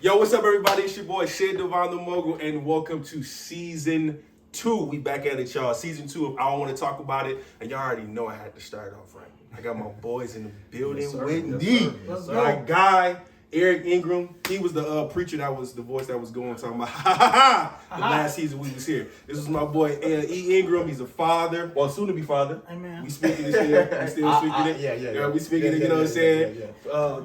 Yo, what's up, everybody? It's your boy, Shed Devon the Mogul, and welcome to Season 2. We back at it, y'all. Season 2 of I Don't Want to Talk About It, and y'all already know I had to start off right. I got my boys in the building with me. My guy, Eric Ingram, he was the preacher that was the voice that was going talking about the last season we was here. This was my boy E. Ingram. He's a father, well, soon to be father. Amen. We speaking this here. We still speaking it. Yeah. We speaking it. You know what I'm saying?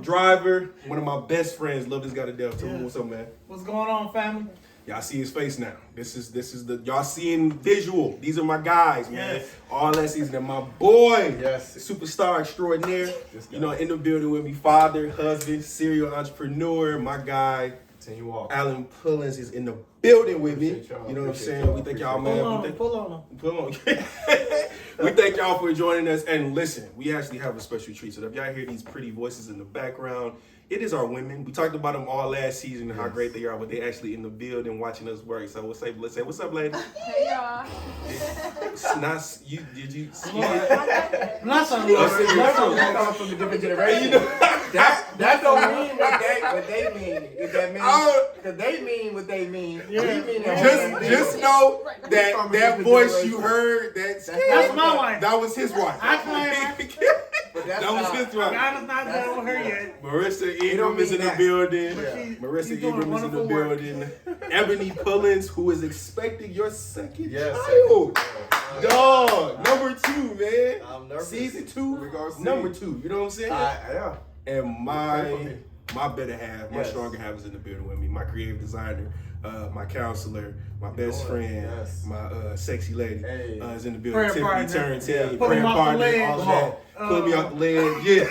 Driver, one of my best friends. Love this guy to death. Tell me what's up, man. What's going on, family? Y'all see his face now. This is the y'all seeing visual. These are my guys, man. Yes. All that season. And my boy, yes, superstar extraordinaire. You know, in the building with me, father, husband, serial entrepreneur. My guy, Alan Pullins is in the building with me. You know what I'm saying? We thank y'all, man. Pull on. We thank y'all for joining us. And listen, we actually have a special treat. So if y'all hear these pretty voices in the background, it is our women. We talked about them all last season and how great they are, but they actually in the building watching us work. So let's say, what's up, lady? Hey, y'all. Not you. Did you? Not from the different generation. That don't mean what they mean. If that means, because they mean what they mean. Yeah. We mean Just know that voice you heard. That's my wife. That was his wife. I claim that was his wife. God is not done with her yet. Marissa Ingram is in the building. Marissa Ingram is in the building. Ebony Pullins, who is expecting your second child. Dog, number 2, man. I'm nervous. Season 2, number 2. You know what I'm saying? Yeah. And my better half, my stronger half is in the building with me. My creative designer, my counselor, my best friend, my sexy lady is in the building. Tiffany Turntine, prayer partner, all that. Put me off the ledge,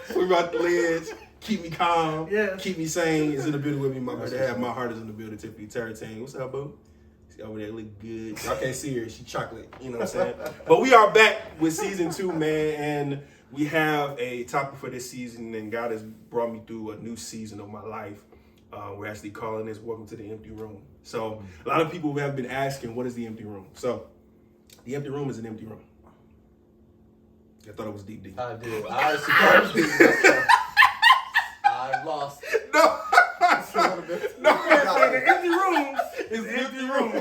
Put me off the ledge. Keep me calm. Keep me sane. Is in the building with me. My better half, my heart is in the building. Tiffany Turntine. What's up, boo? She over there look good. Y'all can't see her. She chocolate. You know what I'm saying? But we are back with season 2, man, and we have a topic for this season, and God has brought me through a new season of my life. We're actually calling this Welcome to the Empty Room. So a lot of people have been asking, what is the empty room? So the empty room is an empty room. I thought it was deep. I did. I surprised I lost. No. The empty room is the empty room.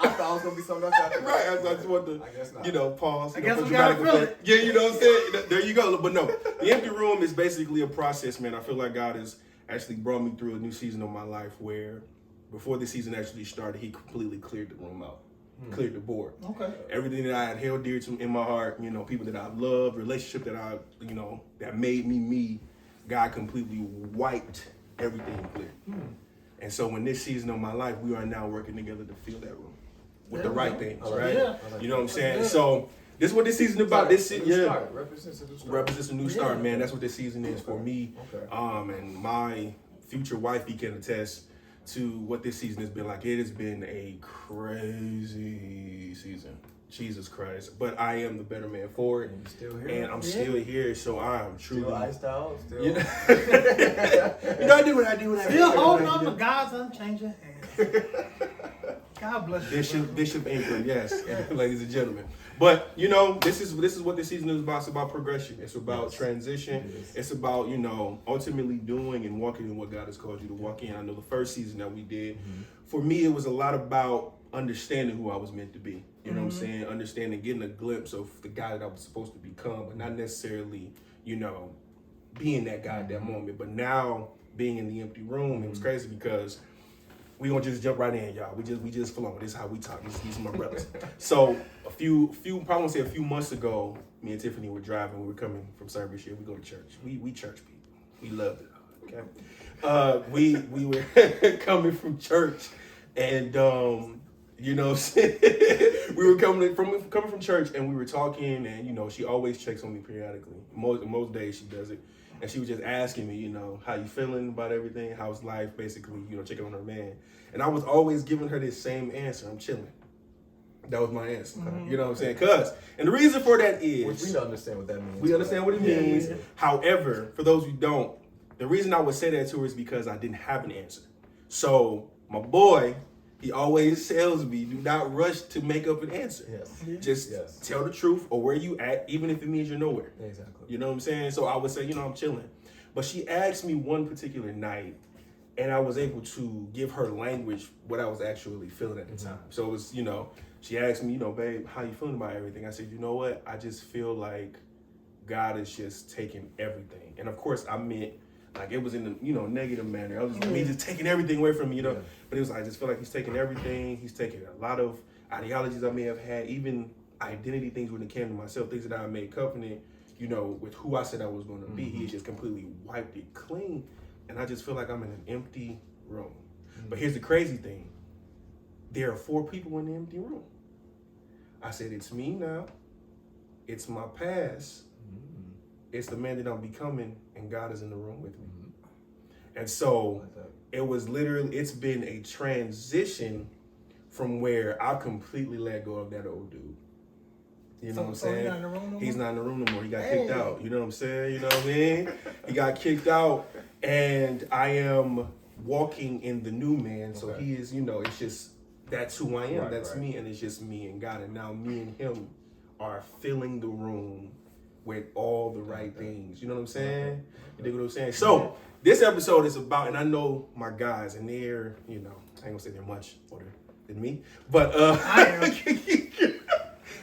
I thought it was going to be something else after that. Right, I just wanted to, pause. I guess we got to feel it. Yeah, you know what I'm saying? There you go. But no, the empty room is basically a process, man. I feel like God has actually brought me through a new season of my life where before the season actually started, he completely cleared the room out. Cleared the board. Okay. Everything that I had held dear to in my heart, people that I loved, relationship that I, that made me me, God completely wiped everything clear. And so in this season of my life, we are now working together to fill that room with the right things, right? Yeah. You know what I'm saying? So this is what this season is about. This represents a new start, man. That's what this season is for me. And my future wifey can attest to what this season has been like. It has been a crazy season. Jesus Christ. But I am the better man for it. And you're still here. And I'm still here, so I am truly... Still iced out. Still... I do what I do. Still holding on to God's unchanging hands. God bless you. Bishop Ingram, yes, ladies and gentlemen. But, this is what this season is about. It's about progression. It's about transition. It's about, ultimately doing and walking in what God has called you to walk in. I know the first season that we did, for me, it was a lot about understanding who I was meant to be. You know what I'm saying? Understanding, getting a glimpse of the guy that I was supposed to become, but not necessarily, being that guy at that moment. But now, being in the empty room, it was crazy because we gonna just jump right in, y'all. We just flow. This is how we talk. These are my brothers. So a few months ago, me and Tiffany were driving. We were coming from service here. We go to church. We church people. We loved it. Okay. We were coming from church, and we were coming from church, and we were talking, and she always checks on me periodically. Most days she does it. And she was just asking me, how you feeling about everything? How's life? Basically, checking on her man. And I was always giving her this same answer. I'm chilling. That was my answer. You know what I'm saying? And the reason for that is... Which we don't understand what that means. We understand what it means. Yeah. However, for those who don't, the reason I would say that to her is because I didn't have an answer. So my boy, he always tells me, do not rush to make up an answer. Just tell the truth or where you at, even if it means you're nowhere. Exactly. You know what I'm saying? So I would say, I'm chilling. But she asked me one particular night, and I was able to give her language what I was actually feeling at the time. So it was, she asked me, babe, how you feeling about everything? I said, you know what? I just feel like God is just taking everything. And of course, I meant like it was in the negative manner. It was me just taking everything away from me, But it was like, I just feel like he's taking everything. He's taking a lot of ideologies I may have had, even identity things when it came to myself, things that I made covenant, with who I said I was going to be. He just completely wiped it clean. And I just feel like I'm in an empty room. But here's the crazy thing. There are 4 people in the empty room. I said, it's me now. It's my past. It's the man that I'm becoming, and God is in the room with me. And so it was literally, it's been a transition from where I completely let go of that old dude. You know what I'm saying? He's not in the room no more. He got kicked out. You know what I'm saying? You know what I mean? He got kicked out, and I am walking in the new man. So he is, it's just, that's who I am. That's me, and it's just me and God. And now me and him are filling the room with all the right things. You know what I'm saying? You dig what I'm saying? So this episode is about, and I know my guys, and they're, I ain't gonna say they're much older than me, but I am.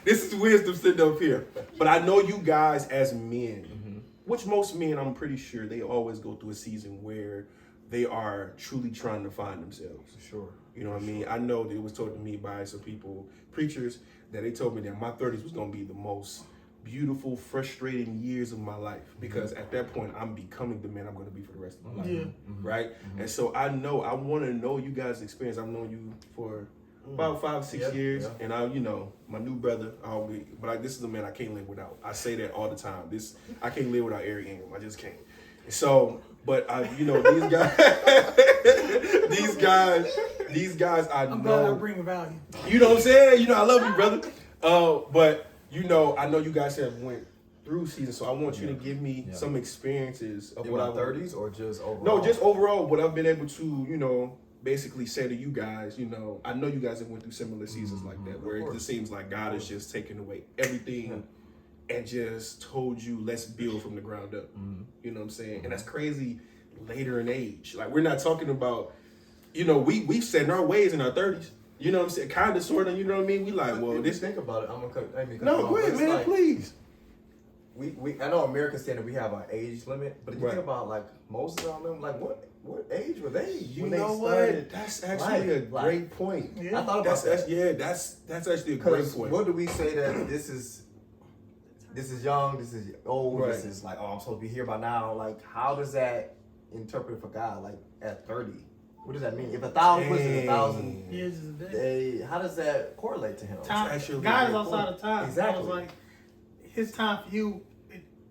this is wisdom sitting up here. But I know you guys as men, which most men, I'm pretty sure, they always go through a season where they are truly trying to find themselves. Sure. You know what I mean? I know that it was told to me by some people, preachers, that they told me that my 30s was gonna be the most beautiful, frustrating years of my life, because at that point I'm becoming the man I'm going to be for the rest of my life, right? And so I want to know you guys' experience. I've known you for about 5-6 years, and my new brother, this is a man I can't live without. I say that all the time. I can't live without Eric Ingram. I just can't. So, but these guys, I I'm know. glad I bring value. You know what I'm saying? I love you, brother. But I know you guys have went through seasons, so I want you to give me some experiences of In what my I've 30s or just overall? No, just overall what I've been able to, basically say to you guys. I know you guys have went through similar seasons like that, where it just seems like God is just taking away everything and just told you, let's build from the ground up. You know what I'm saying? And that's crazy later in age. Like, we're not talking about, we set in our ways in our 30s. You know what I'm saying? Kind of, sort of, you know what I mean? We like, well, this. Think about it. I'm gonna cut. No, go ahead, man, like, please. I know American standard, we have our age limit, but if you think about like Moses and all them, like what age were they? You when know they started? what? That's actually a great point. Yeah. I thought about that. That's actually a great point. What do we say that this is young, this is old, Right. this is like, oh, I'm supposed to be here by now. Like, how does that interpret for God? Like at 30, what does that mean? If 1,000 person, 1,000 Years is a day. how does that correlate to him? Time. actually a God is great outside point. of time. Exactly. I was like, his time for you,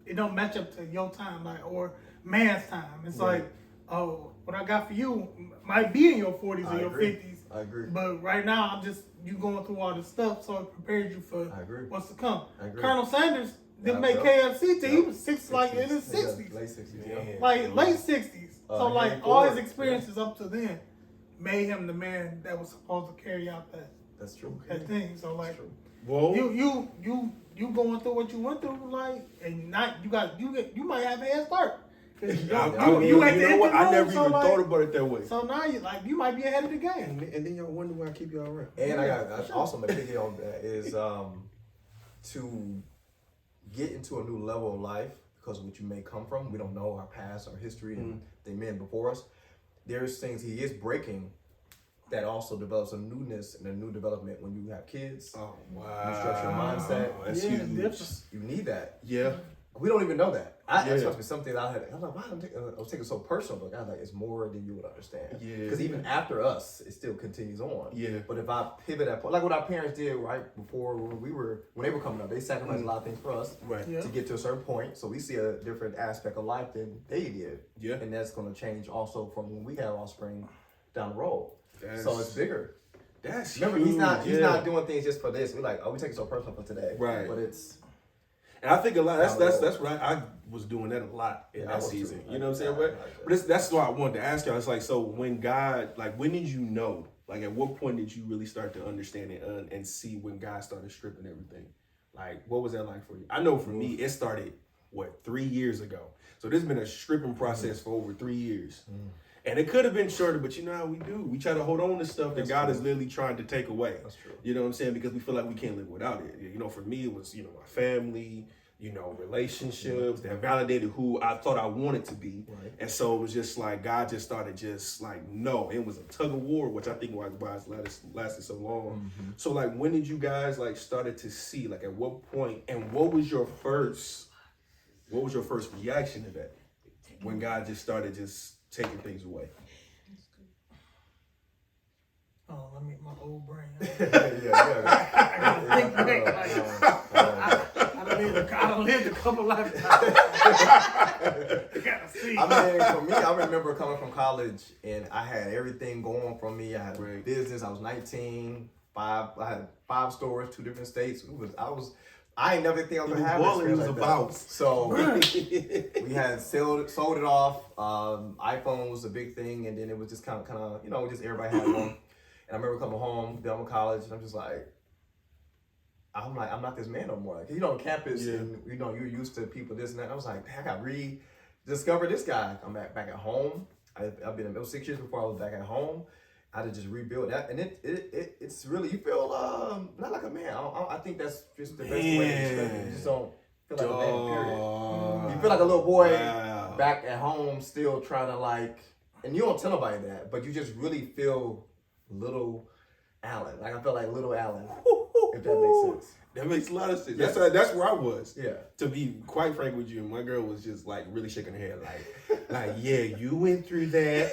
it don't match up to your time, like, or man's time. It's like, oh, what I got for you might be in your 40s or your 50s. I agree. But right now, you going through all this stuff, so it prepares you for I agree. what's to come. I agree. Colonel Sanders didn't Yeah, make yeah. KFC till he was in his 60s. 60s. Late 60s, yeah. Like late 60s. So Henry like all his Ford, experiences up to then made him the man that was supposed to carry out That's true. that thing. So like Whoa. you going through what you went through, like, and you might have a head start. I mean, You at the know end what? of the I room, never so even like- thought about it that way. So now you might be ahead of the game. And then y'all wonder why I keep y'all around. And I got also my big on that is to get into a new level of life because of what you may come from. We don't know our past, our history, and the men before us. There's things he is breaking that also develops a newness and a new development when you have kids. Oh, wow. New structure mindset. That's Yeah, huge. different. You need that. Yeah. We don't even know that. That's Yeah. supposed to be something that I was like, wow, I was taking it so personal, but God, like, it's more than you would understand. Yeah. Because even after us, it still continues on. Yeah. But if I pivot at, like what our parents did right before when they were coming up, they sacrificed a lot of things for us Right. Yeah. to get to a certain point. So we see a different aspect of life than they did. Yeah. And that's going to change also from when we have offspring down the road. That's- So it's bigger. That's Remember, huge. he's not doing things just for this. We're like, oh, we take it so personal for today. Right. But it's And I think a lot. That's right. I was doing that a lot in Yeah, I that was too. season. You know what I'm saying? I But that's why I wanted to ask y'all. It's like, so when God, like, when did you know? Like, at what point did you really start to understand it and see when God started stripping everything? Like, what was that like for you? I know for me, it started 3 years ago. So this has been a stripping process for over 3 years. And it could have been shorter, but you know how we do. We try to hold on to stuff that God is literally trying to take away. That's true. You know what I'm saying? Because we feel like we can't live without it. You know, for me, it was, my family, relationships that validated who I thought I wanted to be. Right. And so it was just like, God just started just like, no. It was a tug of war, which I think why it's lasted so long. So like, when did you guys like started to see, like at what point, and what was your first reaction to that? When God just started just taking things away. Oh, let me my old brain. I don't lived a couple lifetimes. Gotta see. I mean, for me, I remember coming from college and I had everything going for me. I had a business. I was 19. I had 5 stores, 2 different states. I ain't never think I was gonna have it was like about. That. So we had sold it off. iPhone was a big thing, and then it was just kind of just everybody had one. And I remember coming home, done with college, and I'm just like, I'm not this man no more. Like, on campus, and you're used to people this and that. I was like, I got rediscovered this guy. I'm back at home. I've been, it was 6 years before I was back at home. I had to just rebuild that, and it's really, you feel not like a man. I think that's just the best way to describe it. You just don't feel like a man, period. You feel like a little boy back at home, still trying to like, and you don't tell nobody that, but you just really feel little Alan. Like I felt like little Alan, if that makes sense. That makes a lot of sense. Yeah. That's where I was. Yeah. To be quite frank with you, my girl was just like really shaking her head, like yeah, you went through that.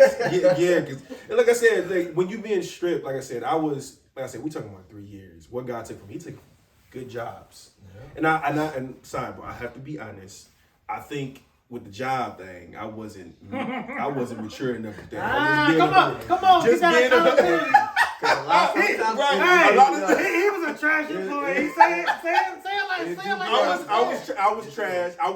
Yeah. Cause, and like I said, like when you being stripped, we talking about 3 years. What God took from me, He took good jobs. Yeah. And sidebar, I have to be honest. I think with the job thing, I wasn't mature enough with that. Come on, just being accountability. A lot of He was a trash employee. He say it like I was trash. I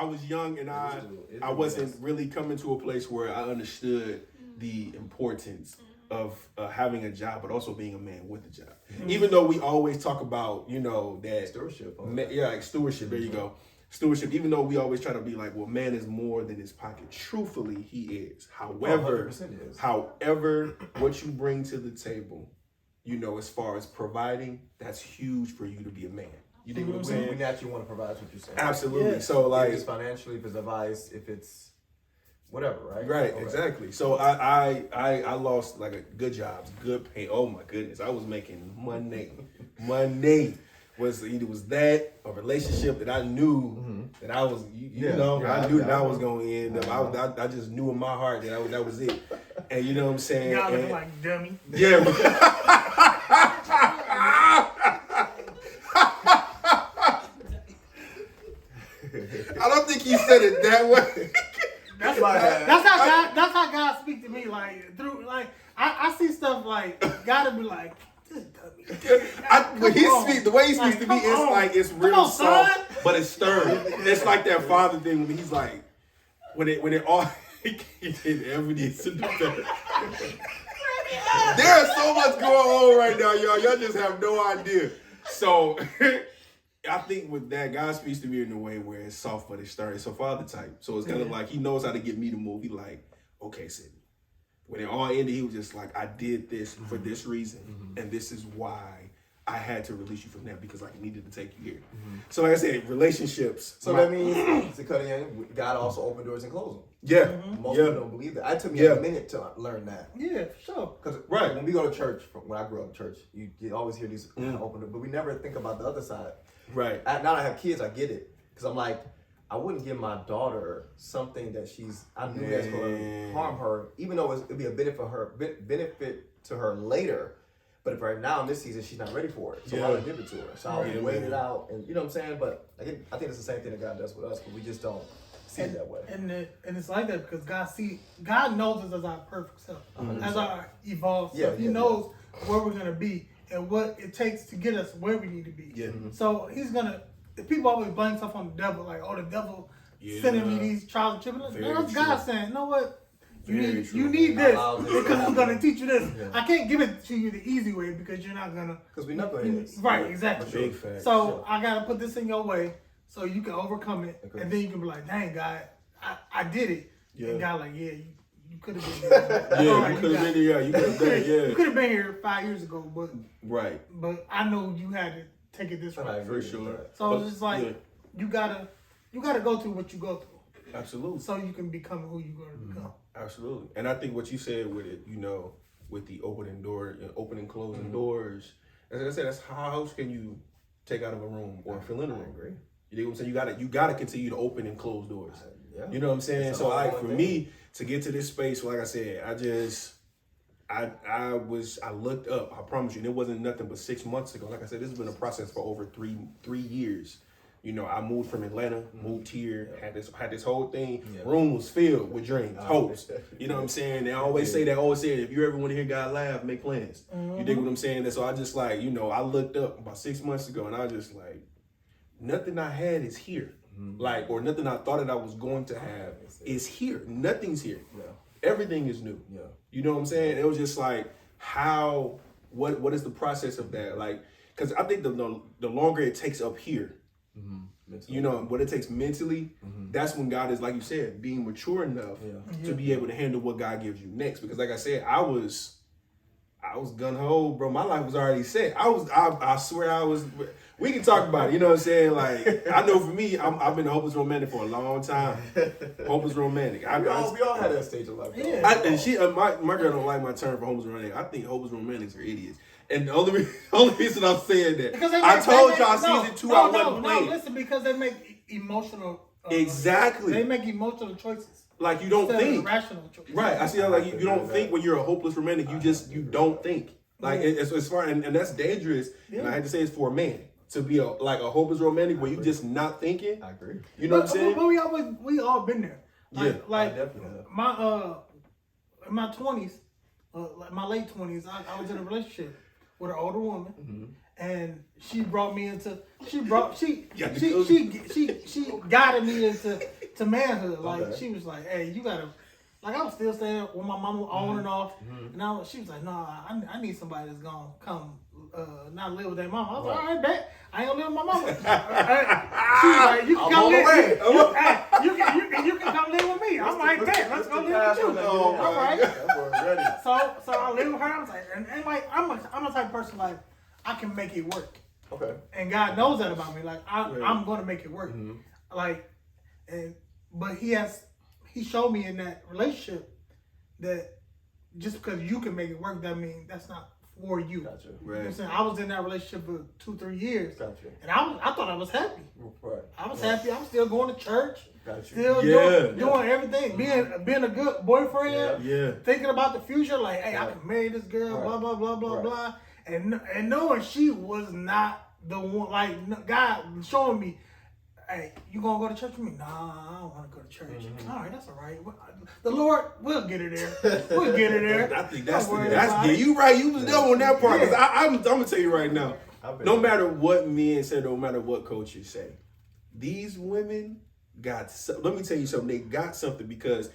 was young, and I wasn't really coming to a place where I understood the importance of having a job, but also being a man with a job. Even though we always talk about that stewardship. Like stewardship. There you go. Stewardship, even though we always try to be like, well, man is more than his pocket. Truthfully, he is. However, what you bring to the table, as far as providing, that's huge for you to be a man. You think what I'm saying? We naturally want to provide, what you're saying. Absolutely. Yeah. So like, if it's financially, if it's advice, if it's whatever, right? Right, okay. Exactly. So I lost like a good jobs, good pay. Oh my goodness, I was making money. Was either that a relationship that I knew that I was, I knew that I was going to end up. I just knew in my heart that was it. And you know what I'm saying? Y'all looking like dummy. Yeah. I don't think he said it that way. That's how God speak to me. Like through I see stuff like gotta be like. The way he speaks to me, it's like it's real soft, but it's stern. It's like that father thing when he's like, when it all he did evidence in the back. There's so much going on right now, y'all. Y'all just have no idea. So I think with that, God speaks to me in a way where it's soft but it's stern. It's a father type. So it's kind of like he knows how to get me to move. He like, okay, Sydney. When it all ended, he was just like, I did this for this reason, and this is why I had to release you from that, because I needed to take you here. So like I said, relationships. So that means, to cut in, God also opened doors and closed them. Yeah. Most people don't believe that. It took me a minute to learn that. Yeah, for sure. Because when we go to church, when I grew up in church, you always hear these open doors, but we never think about the other side. Right. Now that I have kids, I get it. Because I'm like, I wouldn't give my daughter something that I knew that's going to harm her, even though it'd be a benefit to her later. But if right now in this season she's not ready for it, so I'll give it to her. So I'll wait it out, and you know what I'm saying. But I think it's the same thing that God does with us, but we just don't see it that way. And it's like that because God knows us as our perfect self, as our evolved self. He knows where we're gonna be and what it takes to get us where we need to be. Yeah. So He's gonna. People always blame stuff on the devil, like, oh, the devil sending me these trials and tribulations. No, that's God saying, you know what? You need this because it's going to teach you this. Yeah. I can't give it to you the easy way because you're not going to. Because we're not going to. Right, exactly. Big fact. So I got to put this in your way so you can overcome it, and then you can be like, dang, God, I did it. Yeah. And God like, yeah, you could have been there. Yeah, you could have been there. Yeah, you could have been there. You could have been here 5 years ago, but right. But I know you had to take it this way. For sure. So it's just like you gotta go through what you go through. Absolutely. So you can become who you're going to become. Absolutely. And I think what you said with it, with the opening, closing doors, as I said, that's how else can you take out of a room or fill in a room. Agree. You know what I'm saying? You gotta continue to open and close doors. Yeah. You know what I'm saying? So like for me to get to this space, like I said, I looked up, I promise you, and it wasn't nothing but 6 months ago. Like I said, this has been a process for over three years. I moved from Atlanta, moved here, had this whole thing. Yeah. Room was filled with dreams, hopes. You know what I'm saying? They always say that. Always say, if you ever want to hear God laugh, make plans. You dig what I'm saying? And so I just I looked up about 6 months ago, and I was just like, nothing I had is here. Or nothing I thought that I was going to have is here. Nothing's here. Yeah. Everything is new. Yeah. You know what I'm saying? It was just like, what is the process of that? Like, because I think the longer it takes up here, what it takes mentally, that's when God is, like you said, being mature enough to be able to handle what God gives you next. Because like I said, I was gung-ho, bro. My life was already set. I swear I was. We can talk about it, you know what I'm saying? Like, I know for me, I've been a hopeless romantic for a long time. Hopeless romantic. We all had that stage of life. Yeah. My girl don't like my term for hopeless romantic. I think hopeless romantics are idiots. And the only reason I'm saying that, I told y'all season 2 I wasn't playing. No, listen, because they make emotional. Exactly. They make emotional choices. Like you don't think. Rational choices. Right. I see how like you don't think when you're a hopeless romantic. You don't think. Like as far and that's dangerous. Yeah. And I had to say it's for a man to be a hopeless romantic where you just not thinking. I agree. You know what I'm saying? But we all been there. Like I definitely have. In my 20s, my late 20s, I was in a relationship with an older woman, and she brought me into. She guided me into manhood. Like she was like, "Hey, you gotta." Like I was still staying with my mama on and off, and she was like, "No, I need somebody that's gonna come not live with their mama." I was like, "All right, bet I ain't gonna live with my mama." She was like, "You can come live. You can come live with me." I'm like, "Bet, let's go live with you." All right. So I live with her. I was like, and like I'm a type of person like I can make it work. Okay. And God knows that about me. Like I'm gonna make it work. Like, but He showed me in that relationship that just because you can make it work, that means that's not for you. Gotcha. Right. You know what I'm saying? I was in that relationship for 2-3 years. Gotcha. And I thought I was happy. Right. I was happy. I'm still going to church. Gotcha. Still doing everything. Being a good boyfriend. Yeah. Thinking about the future. Like, hey, I can marry this girl, blah, blah, blah, blah, blah. And knowing she was not the one, like, God showing me, hey, you gonna go to church with me? Nah, I don't want to go to church. All right, that's all right. The Lord, we'll get her there. We'll get her there. I think you right. You was there on that part. Cause I'm gonna tell you right now. No matter what men say, no matter what coaches say, these women got. Let me tell you something. They got something because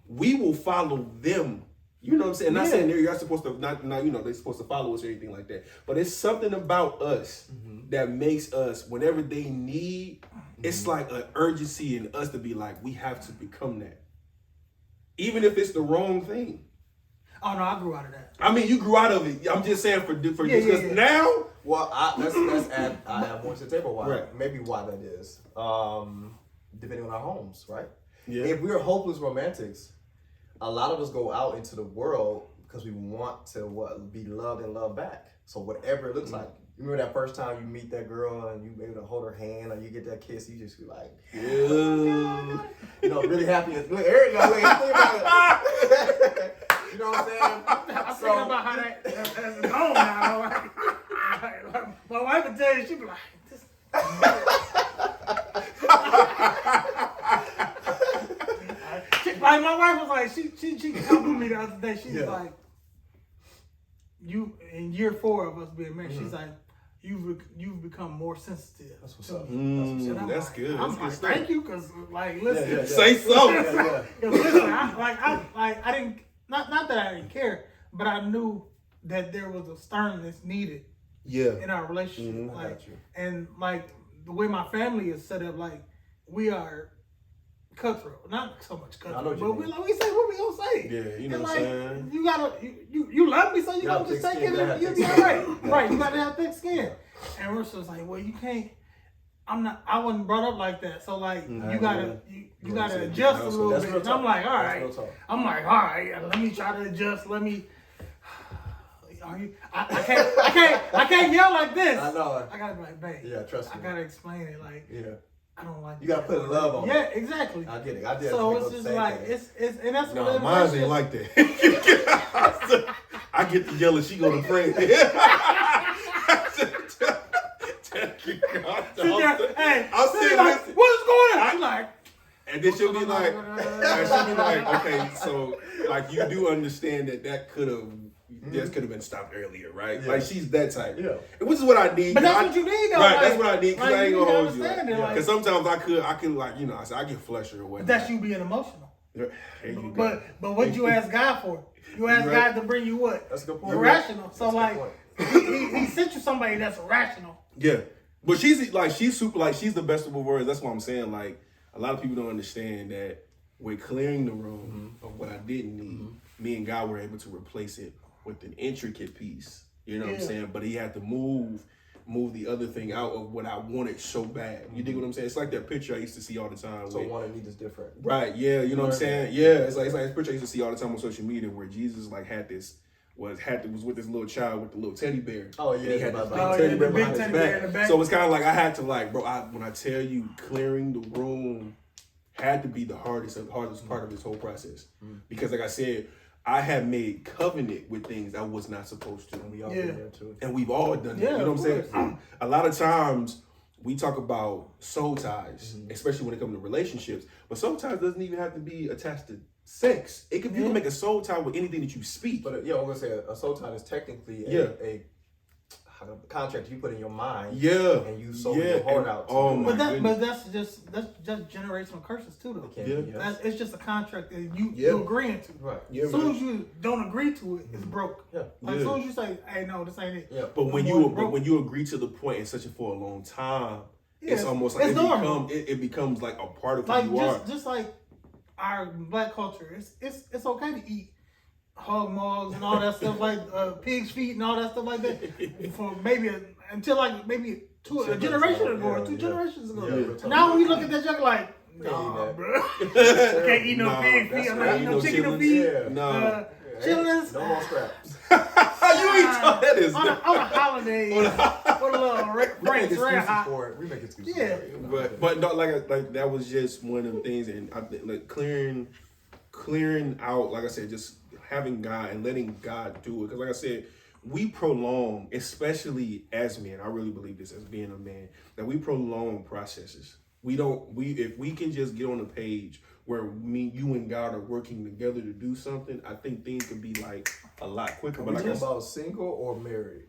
we will follow them. You know what I'm saying? Not saying you're supposed to not they're supposed to follow us or anything like that. But it's something about us that makes us, whenever they need, it's like an urgency in us to be like, we have to become that. Even if it's the wrong thing. Oh no, I grew out of that. I mean, you grew out of it. I'm just saying because now. Well, let's add. I have more to the table. Why? Right. Maybe why that is. Depending on our homes, right? Yeah. If we're hopeless romantics, a lot of us go out into the world because we want to be loved and loved back. So whatever it looks like. You remember that first time you meet that girl and you able to hold her hand or you get that kiss, you just be like, really happy. Look, Eric, think about it. You know what I'm saying? I'm thinking about how that's gone now. My wife would tell you, she'd be like, this. Like my wife was like, she complimented me the other day. She was like, you in year 4 of us being married, she's like, you've become more sensitive. That's what's up. That's good. I'm like, thank you, because like, listen, say so. Listen, I didn't not that I didn't care, but I knew that there was a sternness needed. In our relationship, and like the way my family is set up, like we are cutthroat, not so much cutthroat, but we say what we gonna say. Yeah, you know and what I'm saying. You gotta, you love me, so you gotta just take it, and you'll be all right. Right, you gotta have thick skin. And Russ was like, well, you can't. I wasn't brought up like that, so like you gotta adjust a little bit. And I'm like, all right. Let me try to adjust. Let me. I can't yell like this. I know. I gotta be like, babe. Yeah, trust me. I gotta explain it. Like, I don't like. You gotta put love on it. Yeah, exactly. I get it. I did. So it's just like it's and that's No, what mine ain't like that. I get to yell and she go to pray. I'll sit like, what is going on? I'm like, and then she'll be like, okay, so like you do understand that could have. This could have been stopped earlier, right? Yeah. Like she's that type. Yeah. Which is what I need. But that's what you need, though. Right, like, that's what I need. Cause I ain't gonna hold you. Because sometimes I could like, you know, I get flushed or whatever. But that's you being emotional. But what you ask God for? You ask God to bring you what? That's a good point. Irrational. So like, he sent you somebody that's irrational. Yeah, but she's super, like she's the best of both worlds. That's what I'm saying. Like a lot of people don't understand that with clearing the room of what I didn't need, me and God were able to replace it with an intricate piece, you know what I'm saying? But he had to move the other thing out of what I wanted so bad. You dig what I'm saying? It's like that picture I used to see all the time. So one and need is different. Right, yeah, you know what I'm saying? Yeah, it's like this picture I used to see all the time on social media where Jesus like was with this little child with the little teddy bear. Oh yeah, and he had this big teddy bear behind his back. So it's kind of like I had to like, bro, when I tell you clearing the room had to be the hardest part of this whole process. Because like I said, I have made covenant with things I was not supposed to. And we all done that too. And we've all done that. You know what I'm saying? A lot of times we talk about soul ties, especially when it comes to relationships. But soul ties doesn't even have to be attached to sex. It could you can make a soul tie with anything that you speak. But I'm gonna say a soul tie is technically a contract you put in your mind. Yeah. And you sold your heart out to. But that's just generational curses too, though. It's just a contract that you agreeing to. Right. Yeah, as soon as you don't agree to it, it's broke. Yeah. Like as soon as you say, "Hey, no, this ain't it." Yeah. But when you agree to the point and such for a long time, it's almost like it becomes like a part of who you are. Just like our black culture, it's okay to eat hog mugs and all that stuff like pig's feet and all that stuff like that for until a generation ago or 2 generations ago. Yeah. Now when you look at that, you're like, nah, bro. Can't eat no pig feet. I'm not eating no chicken feet. Chillins. No more scraps. You ain't told that is on a holiday with a little Frank's Red Hot. We make excuses. Yeah. But no, like that was just one of the things, and I think like clearing out, like I said, just having God and letting God do it. Because like I said, we prolong, especially as men, I really believe this as being a man, that we prolong processes. If we can just get on a page where you and God are working together to do something, I think things could be like a lot quicker. But like about single or married?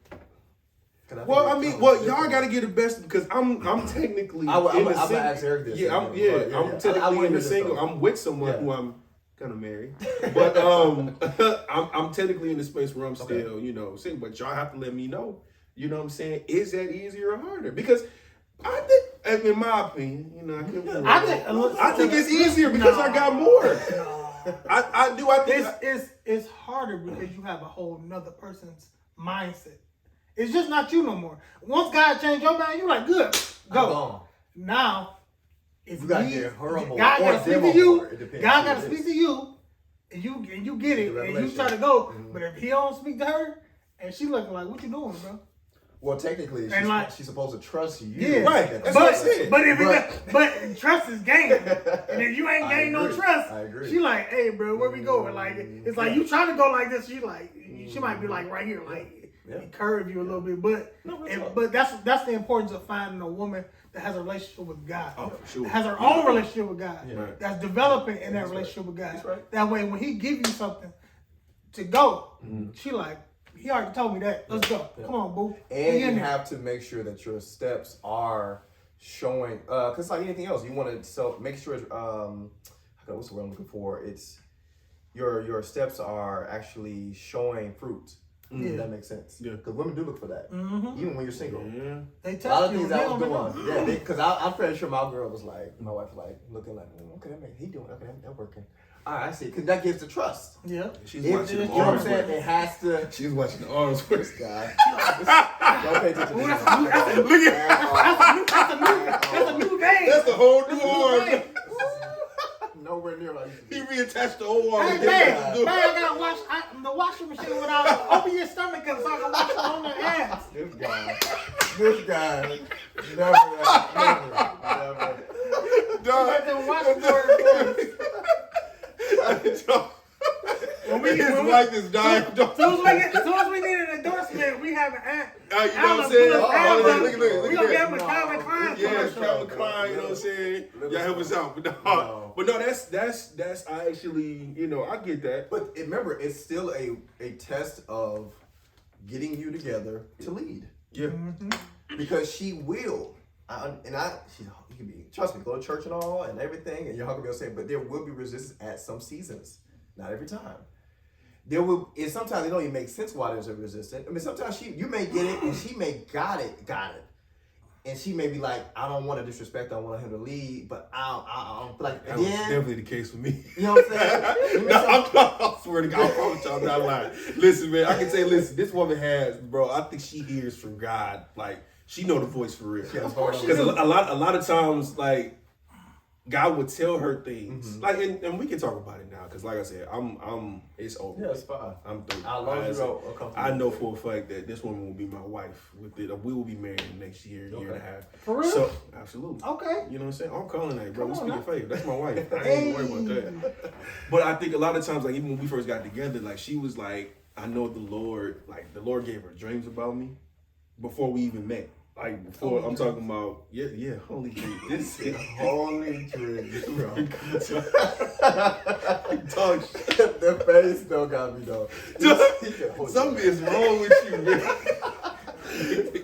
Y'all got to get the best because I'm technically I'm gonna ask Eric this. I'm technically in the single. I'm with someone who I'm gonna marry, but I'm technically in the space where I'm still, single. But y'all have to let me know. You know what I'm saying? Is that easier or harder? Because I think, in my opinion, I think it's easier because I got more. I do. I think it's harder because you have a whole nother person's mindset. It's just not you no more. Once God changed your mind, you're like, good, go. Now, if God gotta speak to you, God gotta speak to you, and you get it, and you try to go. But if He don't speak to her, and she looking like, what you doing, bro? Well, technically, she's supposed to trust you. Yeah, right. That's what I said. But trust is gained, and if you ain't gained no trust, I agree. She like, hey, bro, where we going? Like, it's like you trying to go like this. She like, she might be like right here, like curve you a little bit. But that's the importance of finding a woman that has a relationship with God. Oh, for sure. That has her own relationship with God. Yeah. Right. That's developing in that relationship with God. That's right. That way, when He give you something to go, she like, He already told me that. Let's go. Yeah. Come on, boo. And you have to make sure that your steps are showing. Because like anything else, you want to make sure. What's the word I'm looking for? It's your steps are actually showing fruit. That makes sense. Yeah. Because women do look for that, even when you're single. Yeah. They A test lot of you. things They I don't was know. doing. Yeah, because I'm pretty sure my girl was like, my wife was like, looking like, okay, he doing okay, that working. All right, I see. Because that gives the trust. Yeah. She's You watching know the what I'm arms saying? work. It has to. She's watching the arms work. God. Don't pay attention to that. Look at That's a new game. that's a whole new arm. Nowhere near like He reattached the whole arm. Hey, and man, did I gotta wash the washing machine without open your stomach so I can wash it on the ass. This guy. Never. Let them wash the His wife is dying. As soon as we need an endorsement, we have an ad. You know what I'm saying? Look We gonna at get him a Calvin Klein yeah, commercial. Calvin Klein, you know what I'm saying? Y'all help us out. But no, that's I actually, I get that. But remember, it's still a test of getting you together to lead. Yeah. Because she will. You can be, trust me, go to church and all and everything, and you're not gonna be able to say, but there will be resistance at some seasons. Not every time. There will, and sometimes it don't even make sense why there's a resistance. I mean, sometimes you may get it, and she may got it, and she may be like, I don't want to disrespect, I want him to lead, but I don't feel like. That was definitely the case for me. You know what I'm saying? I swear to God, I promise y'all I'm not lying. Listen, man, I can say, this woman has, bro, I think she hears from God. Like, she know the voice for real. Yeah, of course she Because do. a lot of times, like, God would tell her things, like, and we can talk about it now, because like I said, it's over. Yeah, it's fine. I'm through. I love you. I know for a fact that this woman will be my wife. We will be married next year and a half. For real? So absolutely. Okay. You know what I'm saying? I'm calling that, bro. Come We on speak now. of faith. That's my wife. I ain't worried about that. But I think a lot of times, like even when we first got together, like she was like, I know the Lord gave her dreams about me before we even met. Like before, I'm talking about holy dream. This is Holy dreams, bro. Dog, The face don't got me though. something is wrong with you, man.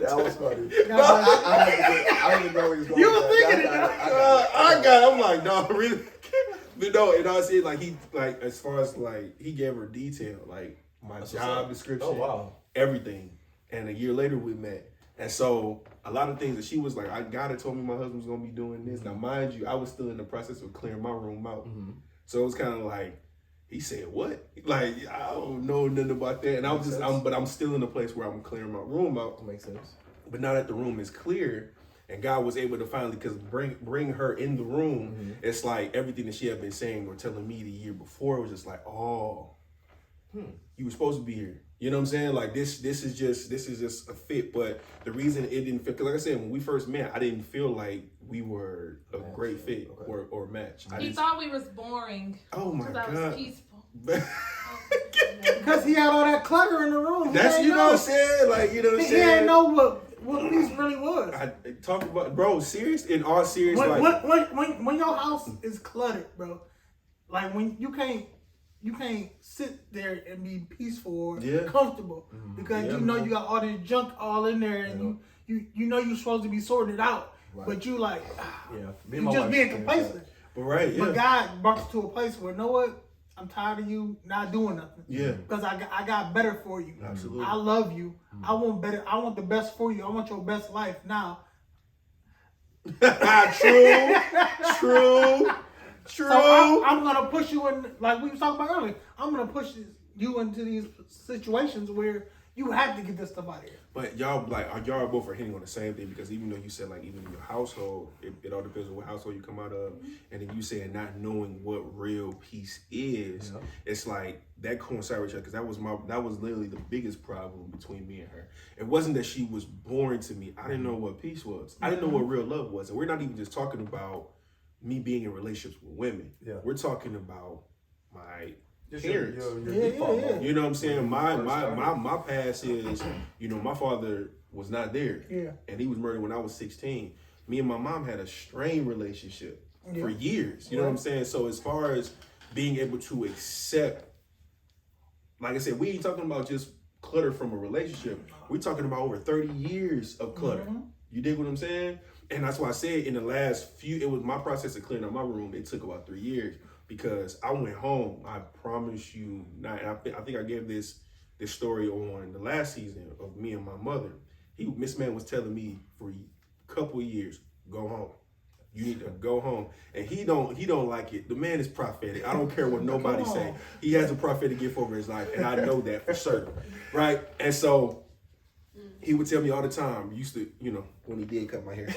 That was funny. No, I didn't know he was going. You were thinking it. I got it. I'm like, no, really? But no, and I said like as far as like he gave her detail, like my job description, Oh wow. everything. And a year later we met. And so a lot of things that she was like, God had told me my husband was gonna be doing this. Now mind you, I was still in the process of clearing my room out. So it was kind of like, he said, what? Like, I don't know nothing about that. And I'm still in a place where I'm clearing my room out. Makes sense. But now that the room is clear, and God was able to finally, because bring her in the room, it's like everything that she had been saying or telling me the year before was just like, you were supposed to be here. You know what I'm saying? Like this is just a fit. But the reason it didn't fit, because like I said, when we first met, I didn't feel like we were a great fit or a match. He thought we was boring. Oh my God. I was peaceful. because he had all that clutter in the room. That's what I'm saying. Like He saying. didn't know what peace really was. I talk about, bro. Serious in all serious. When your house is cluttered, bro, like when you can't sit there and be peaceful or comfortable because you know you got all this junk all in there and you know you're supposed to be sorted out, but you like you just being complacent. But God brought you to a place where, you know what? I'm tired of you not doing nothing. Yeah. Because I got better for you. Absolutely. I love you. I want better. I want the best for you. I want your best life now. True. So I'm gonna push you in, like we were talking about earlier. I'm gonna push you into these situations where you have to get this stuff out of here. But y'all both are hitting on the same thing, because even though you said like even in your household, it all depends on what household you come out of, and then you saying not knowing what real peace is, it's like that coincides with each other, because that was literally the biggest problem between me and her. It wasn't that she was boring to me. I didn't know what peace was. I didn't know what real love was, and we're not even just talking about me being in relationships with women. Yeah. We're talking about my parents. You know what I'm saying? My past is, my father was not there. Yeah. And he was murdered when I was 16. Me and my mom had a strained relationship for years. You know what I'm saying? So as far as being able to accept, like I said, we ain't talking about just clutter from a relationship. We're talking about over 30 years of clutter. You dig what I'm saying? And that's why I said in the last it was my process of cleaning up my room. It took about 3 years, because I went home. I promise you not. And I think I gave this this story on the last season of Me and My Mother. Miss Man was telling me for a couple of years, go home. You need to go home. And he don't like it. The man is prophetic. I don't care what nobody say. He has a prophetic gift over his life, and I know that for certain. Right? And so he would tell me all the time, used to, when he did cut my hair.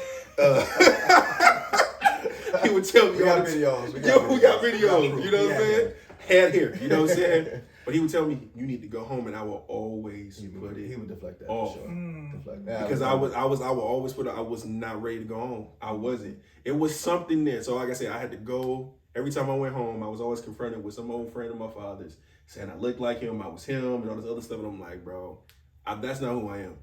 He would tell me We got videos. We got videos. You know what I'm saying? Had hair. You know what I'm saying? But he would tell me, you need to go home, and I will always put it. He would deflect that off. for sure. Deflect that. Because I would always put it, I was not ready to go home. I wasn't. It was something there. So like I said, I had to go. Every time I went home, I was always confronted with some old friend of my father's saying I looked like him, I was him, and all this other stuff. And I'm like, bro, that's not who I am.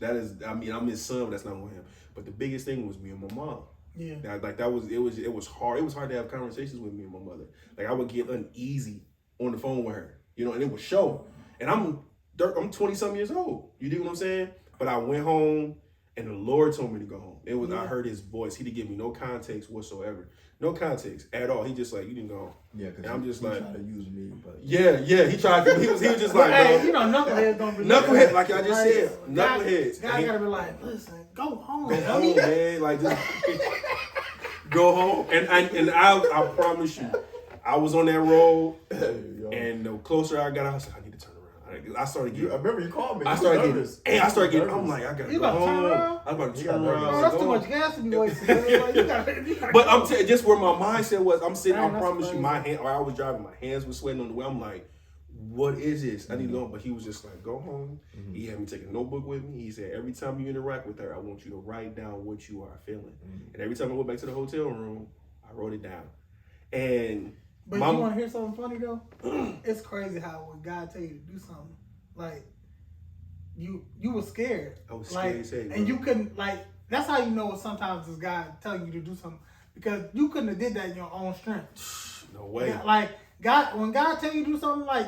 I'm his son, but that's not who I am. But the biggest thing was me and my mom. Yeah. It was hard. It was hard to have conversations with me and my mother. Like I would get uneasy on the phone with her, and it would show. And I'm 20-something years old. You dig what I'm saying? But I went home and the Lord told me to go home. I heard his voice. He didn't give me no context whatsoever. No context at all. He just like, you didn't go home. Yeah, because I'm just like, trying to use me, but yeah. He tried to. He was just like, hey, knuckleheads don't be knucklehead, like I just said, knuckleheads. Guy gotta be like, listen, go home, man. Like just go home. And I promise you, I was on that road, and the closer I got, I was like, I need to turn around. I started getting. I remember you called me. I started getting. I'm like, I gotta You go about to turn home. around? I'm about to You turn got around. Oh, that's too much gas to be wasted. Like, you gotta But I'm telling just where my mindset was. I'm sitting. Man, I promise that's you, my hand. Or I was driving. My hands were sweating on the way. I'm like, what is this? I need to go. But he was just like, go home. He had me take a notebook with me. He said, every time you interact with her, I want you to write down what you are feeling. And every time I went back to the hotel room, I wrote it down. And But you want to hear something funny though? It's crazy how when God tell you to do something, like you were scared. I was scared as hell, and you couldn't That's how you know sometimes it's God telling you to do something because you couldn't have did that in your own strength. No way. Like God, when God tell you to do something, like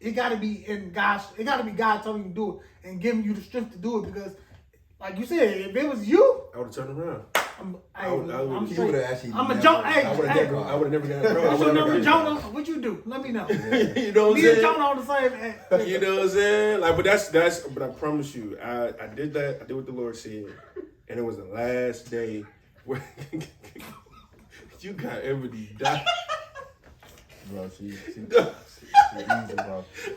it got to be in God. It got to be God telling you to do it and giving you the strength to do it because, like you said, if it was you, I would have turned around. I'm you would have actually. I'm a Jonah. I would have never got it. What's your number, Jonah? What you do? Let me know. You know what I'm Me and saying? Jonah on the same. You know what I'm saying? Like, but that's. But I promise you, I did that. I did what the Lord said, and it was the last day where you got Ebony die. Bro, she easy, bro.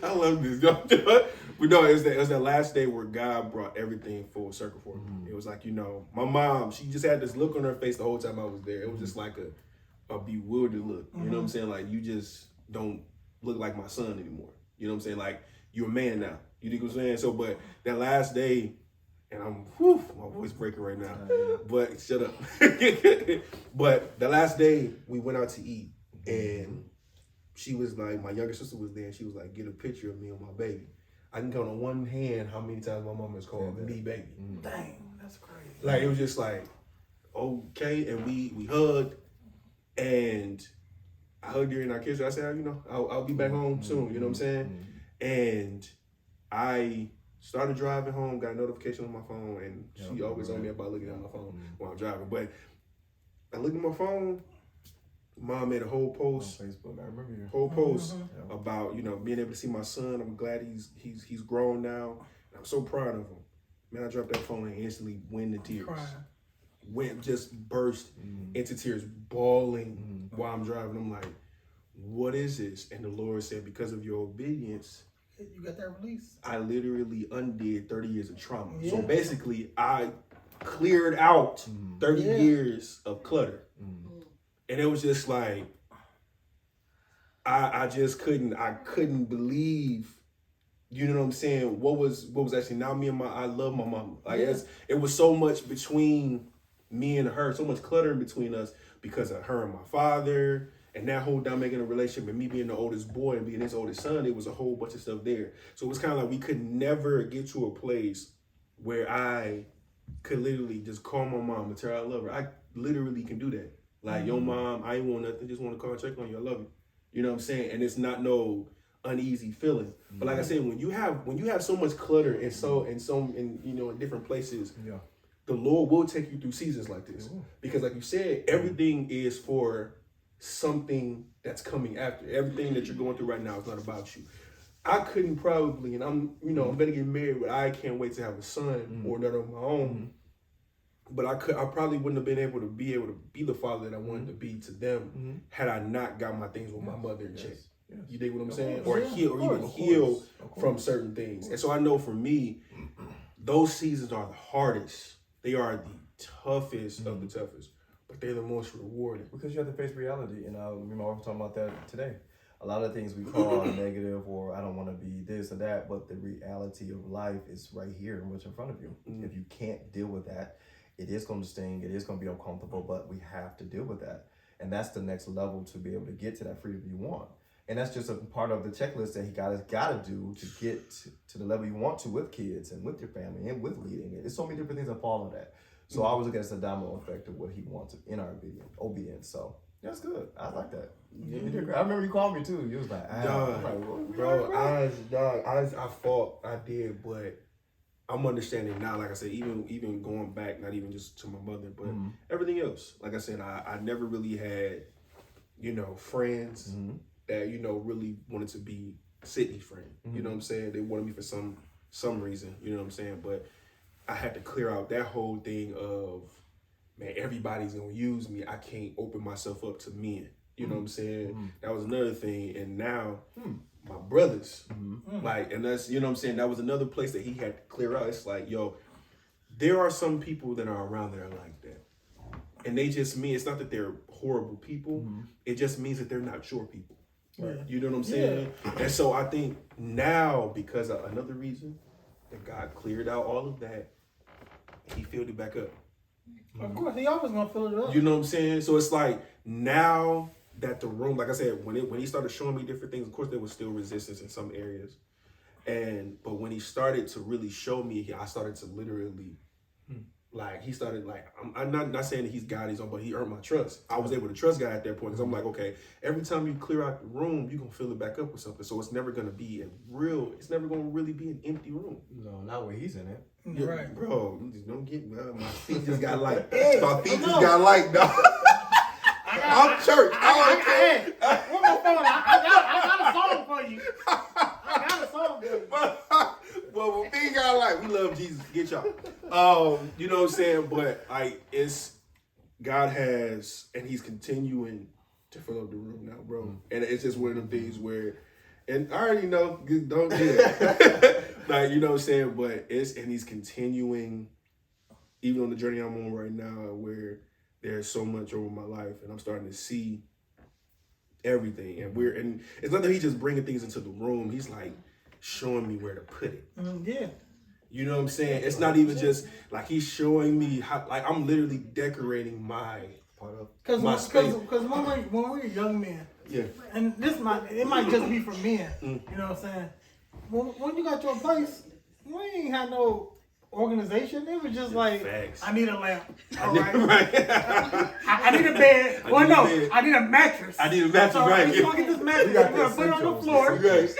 I love this. But no, it was that last day where God brought everything full circle for me. It was like, my mom, she just had this look on her face the whole time I was there. It was just like a bewildered look. You know what I'm saying? Like, you just don't look like my son anymore. You know what I'm saying? Like, you're a man now. You know what I'm saying? So, but that last day, and my voice breaking right now. But shut up. But the last day, we went out to eat, and she was like, my younger sister was there, and she was like, get a picture of me and my baby. I can count on one hand how many times my mom has called me baby. Dang, that's crazy. Like, it was just like, okay, and we hugged, and I hugged her and I kissed her. I said, I'll be back home soon, you know what I'm saying? And I started driving home, got a notification on my phone, and she always on me about looking at my phone while I'm driving. But I looked at my phone, Mom made a whole post on Facebook. I remember you. Whole post about being able to see my son. I'm glad he's grown now. I'm so proud of him. Man, I dropped that phone and instantly went into tears. Just burst into tears, bawling while I'm driving. I'm like, what is this? And the Lord said, because of your obedience, you got that release. I literally undid 30 years of trauma. Yeah. So basically, I cleared out 30 years of clutter. And it was just like, I couldn't believe, you know what I'm saying, what was actually, now I love my mama. Like, it was so much between me and her, so much clutter in between us because of her and my father, and that whole dynamic in a relationship, and me being the oldest boy and being his oldest son, it was a whole bunch of stuff there. So it was kind of like we could never get to a place where I could literally just call my mom and tell her I love her. I literally can do that. Like, yo, mom, I ain't want nothing, just want to call and check on you. I love you. You know what I'm saying? And it's not no uneasy feeling. But like I said, when you have so much clutter in different places, the Lord will take you through seasons like this. Because like you said, everything is for something that's coming after. Everything that you're going through right now is not about you. I couldn't probably, and I'm gonna get married, but I can't wait to have a son or another of my own. But I probably wouldn't have been able to be the father that I wanted to be to them had I not got my things with my mother in check. Yes. You dig what I'm saying? Or heal from certain things. And so I know for me, those seasons are the hardest. They are the toughest of the toughest, but they're the most rewarding. Because you have to face reality. And me and my wife were talking about that today. A lot of things we call negative or I don't want to be this or that, but the reality of life is right here and what's in front of you. If you can't deal with that, it is going to sting, it is going to be uncomfortable, but we have to deal with that. And that's the next level to be able to get to that freedom you want. And that's just a part of the checklist that he got to do to get to the level you want to with kids and with your family and with leading it. There's so many different things that follow that. So I always look at it as a domino effect of what he wants in our obedience. So that's good. I like that. Yeah. I remember you called me too. You was like, I fought, I did, but I'm understanding now, like I said, even going back, not even just to my mother, but everything else. Like I said, I never really had, friends that, really wanted to be Sydney's friend. You know what I'm saying? They wanted me for some reason, you know what I'm saying? But I had to clear out that whole thing of, man, everybody's gonna use me. I can't open myself up to men. You know what I'm saying? That was another thing. And now my brothers, like, and that's, you know what I'm saying? That was another place that he had to clear out. It's like, yo, there are some people that are around that are like that. And they just mean, it's not that they're horrible people. It just means that they're not your people. Right. You know what I'm saying? Yeah. And so I think now, because of another reason, that God cleared out all of that, he filled it back up. Of course, he always gonna fill it up. You know what I'm saying? So it's like now that the room, like I said, when he started showing me different things, of course there was still resistance in some areas, but when he started to really show me, I started to literally, like he started like I'm not saying that he's God, he's on, but he earned my trust. I was able to trust God at that point because I'm like, okay, every time you clear out the room, you're gonna fill it back up with something. So it's never gonna be it's never gonna really be an empty room. No, not when he's in it. Yeah, right, bro. You just don't get my feet just got light. My feet just got light, dog. I'm church. Hey, one more phone. I got a song for you. I got a song for you. Well, when feet got light, we love Jesus. Get y'all. You know what I'm saying? But it's God has, and He's continuing to fill up the room now, bro. And it's just one of them things where, and I already know, don't do it. Like, you know what I'm saying? But and He's continuing, even on the journey I'm on right now, where there's so much over my life, and I'm starting to see everything. And it's not that He's just bringing things into the room. He's like showing me where to put it. Yeah. You know what I'm saying? It's not even just like He's showing me how, like I'm literally decorating my part of my space. Because when we're young men, yeah, and it might just be for men. You know what I'm saying? When you got your place, we ain't had no organization. It was just like, facts. I need a lamp. All right. I need a bed. I need a mattress. I need a mattress, right. We're going to get this mattress. We're going to put it on the floor.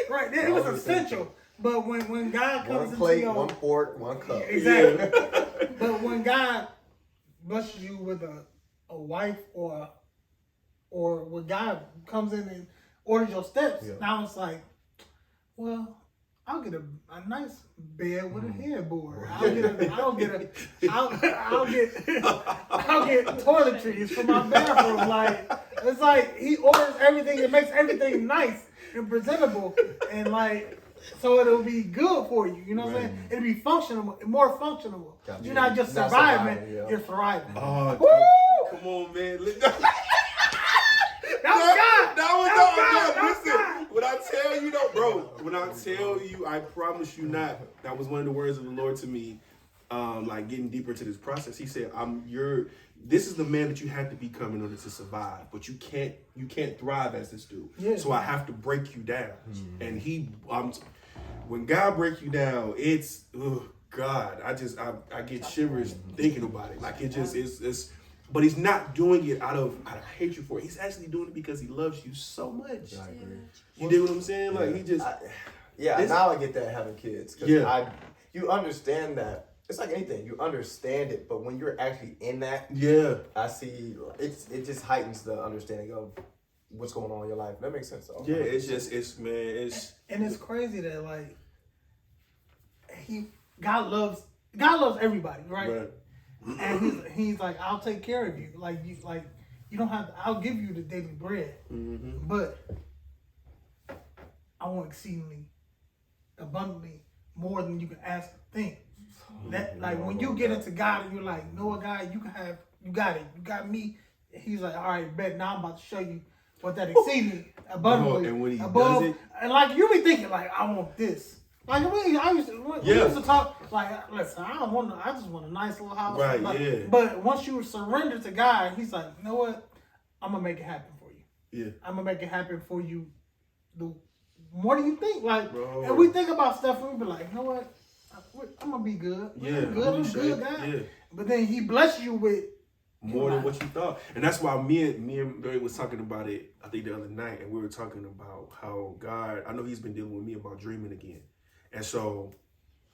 Right. It was essential. But when God comes into your... One plate, one fork, one cup. Exactly. Yeah. But when God blesses you with a wife or when God comes in and orders your steps, now it's like, well, I'll get a nice bed with a headboard. I'll get toiletries for my bathroom. Like, it's like He orders everything. It makes everything nice and presentable, and like, so it'll be good for you. You know what I'm saying? It'll be functional, more functional. Gotcha. You're not just surviving. You're thriving. Oh, woo! Come on, man. Listen, when I tell you though, bro, when I tell you, I promise you not, that was one of the words of the Lord to me, like getting deeper into this process. He said, this is the man that you have to become in order to survive, but you can't thrive as this dude. Yeah. So I have to break you down. And when God breaks you down, it's, God, I get shivers thinking about it. Like it just is. But He's not doing it out of hatred for it. He's actually doing it because He loves you so much. I agree. You dig what I'm saying? Like He just... now I get that having kids. Because you understand that. It's like anything. You understand it. But when you're actually in that, I see... It just heightens the understanding of what's going on in your life. That makes sense. Though. Yeah, it's and it's crazy that like God loves everybody, right? And he's like, I'll take care of you. Like you don't have to, I'll give you the daily bread. Mm-hmm. But I want exceedingly abundantly more than you can ask or think. That like when you get into God and you're like, no, God, you got it, you got me. He's like, all right, bet now I'm about to show you what that exceedingly abundantly and when he above, does it, and like you be thinking like, I want this. Like I used to talk like, listen, I just want a nice little house. Right, like, yeah. But once you surrender to God, he's like, you know what? I'm gonna make it happen for you. Yeah. I'm gonna make it happen for you. The more do you think? Like, Bro. and we think about stuff and we be like, you know what? I'm gonna be good. Yeah, I'm good, God. Yeah. But then he bless you with more than what you thought. And that's why me and Barry was talking about it, I think the other night, and we were talking about how God, I know he's been dealing with me about dreaming again. And so